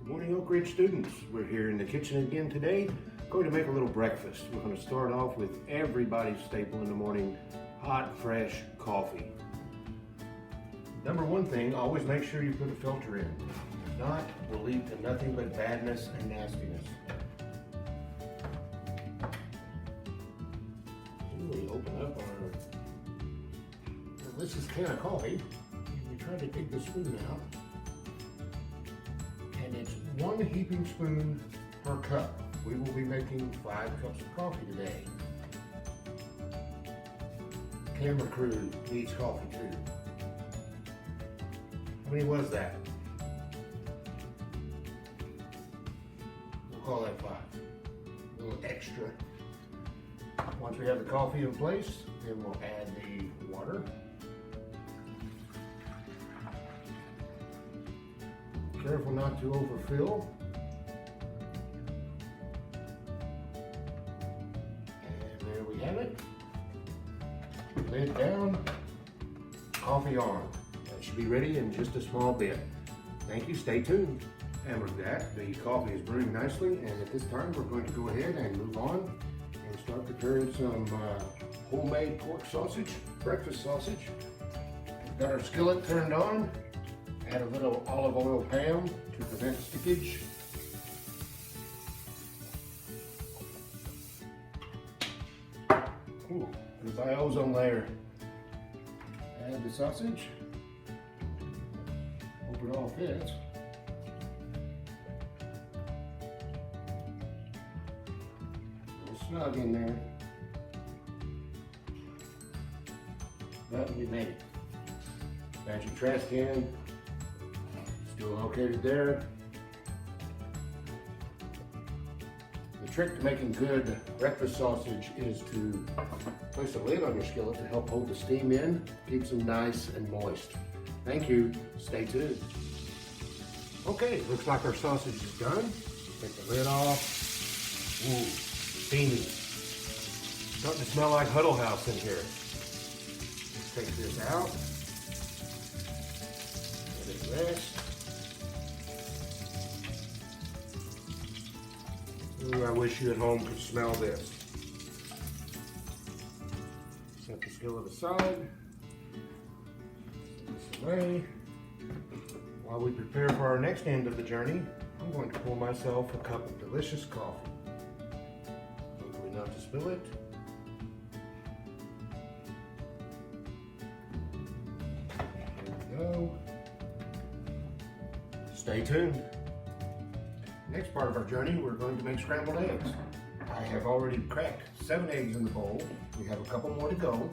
Good morning, Oak Ridge students. We're here in the kitchen again today, going to make a little breakfast. We're going to start off with everybody's staple in the morning, hot, fresh coffee. Number one thing, always make sure you put a filter in. If not, it will lead to nothing but badness and nastiness. We open up our delicious can of coffee. We try to dig the spoon out. And it's 1 heaping spoon per cup. We will be making 5 cups of coffee today. Camera crew needs coffee too. How many was that? We'll call that 5. A little extra. Once we have the coffee in place, then we'll add the water. Careful not to overfill. And there we have it. Lid down, coffee on. That should be ready in just a small bit. Thank you, stay tuned. And with that, the coffee is brewing nicely, and at this time we're going to go ahead and move on and start preparing some homemade pork sausage, breakfast sausage. We've got our skillet turned on. Add a little olive oil pan to prevent stickage. Ooh, goodbye ozone layer. Add the sausage. Hope it all fits. A little snug in there. But we made it. Got your trash can. Still located there. The trick to making good breakfast sausage is to place a lid on your skillet to help hold the steam in, keeps them nice and moist. Thank you, stay tuned. Okay, looks like our sausage is done. Take the lid off. Ooh, steamy. Starting to smell like Huddle House in here. Let's take this out. Let it rest. Ooh, I wish you at home could smell this. Set the skillet aside. Set this away. While we prepare for our next end of the journey, I'm going to pour myself a cup of delicious coffee. Hopefully not to spill it. There we go. Stay tuned. Next part of our journey, we're going to make scrambled eggs. I have already cracked 7 eggs in the bowl. We have a couple more to go.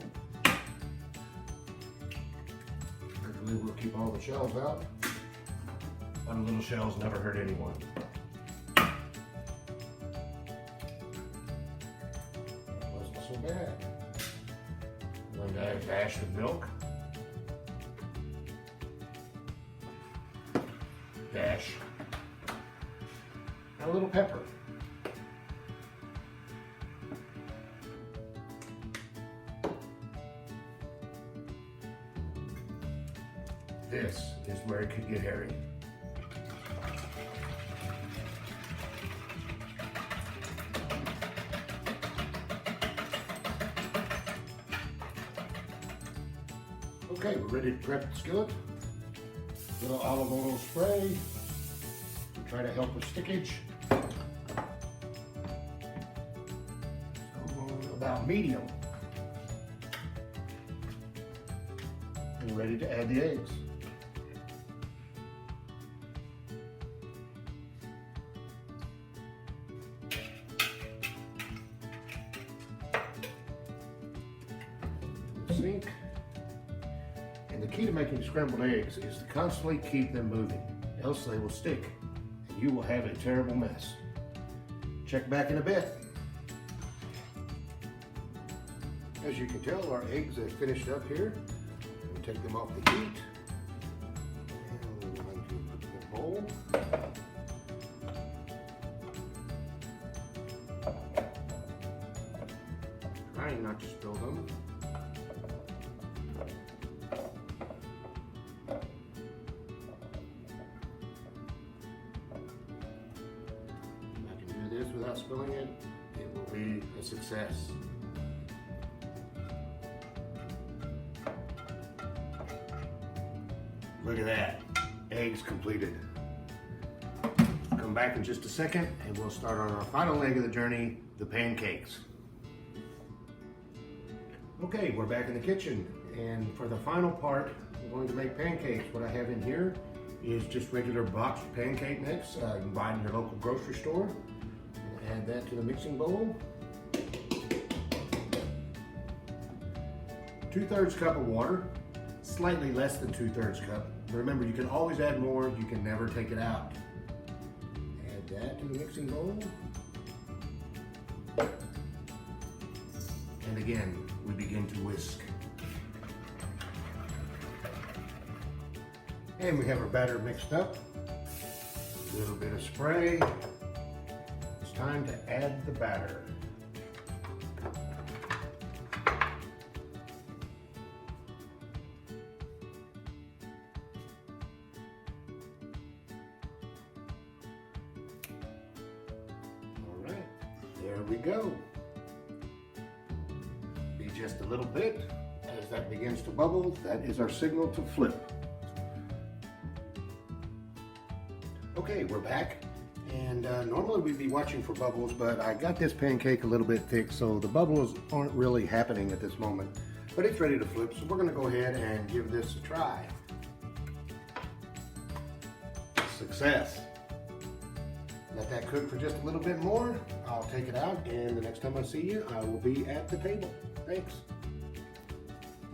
Hopefully we'll keep all the shells out. But little shells never hurt anyone. That wasn't so bad. I'm going to add a dash of milk. Dash. And a little pepper. This is where it could get hairy. Okay, we're ready to prep the skillet. Little olive oil spray. Try to help with stickage. About medium. And ready to add the eggs. Sink. And the key to making scrambled eggs is to constantly keep them moving, else they will stick. You will have a terrible mess. Check back in a bit. As you can tell, our eggs have finished up here. We'll take them off the heat. And we're going to put them in a bowl. Trying not to spill them. this without spilling it, it will be a success. Look at that, eggs completed. Come back in just a second and we'll start on our final leg of the journey, the pancakes. Okay, we're back in the kitchen, and for the final part, we're going to make pancakes. What I have in here is just regular boxed pancake mix. You can buy it in your local grocery store. Add that to the mixing bowl. 2/3 cup of water, slightly less than 2/3 cup. Remember, you can always add more, you can never take it out. Add that to the mixing bowl. And again, we begin to whisk. And we have our batter mixed up. A little bit of spray. It's time to add the batter. All right, there we go. Be just a little bit. As that begins to bubble, that is our signal to flip. Okay, we're back, and normally we'd be watching for bubbles, but I got this pancake a little bit thick, so the bubbles aren't really happening at this moment, but it's ready to flip, so we're gonna go ahead and give this a try. Success. Let that cook for just a little bit more. I'll take it out, and the next time I see you, I will be at the table. Thanks.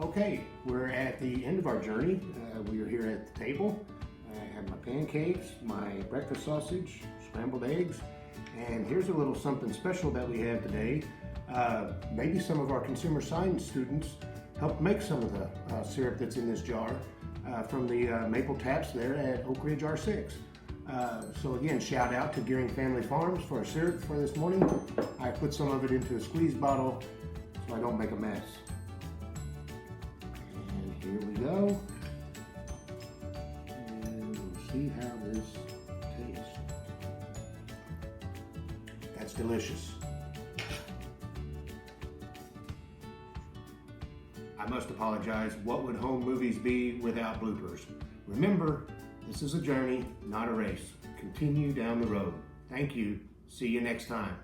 Okay, we're at the end of our journey. We are here at the table. I have my pancakes, my breakfast sausage, scrambled eggs, and here's a little something special that we have today. Maybe some of our consumer science students helped make some of the syrup that's in this jar from the maple taps there at Oak Ridge R6. So again, shout out to Gearing Family Farms for our syrup for this morning. I put some of it into a squeeze bottle so I don't make a mess. And here we go. See how this tastes. That's delicious. I must apologize. What would home movies be without bloopers? Remember, this is a journey, not a race. Continue down the road. Thank you. See you next time.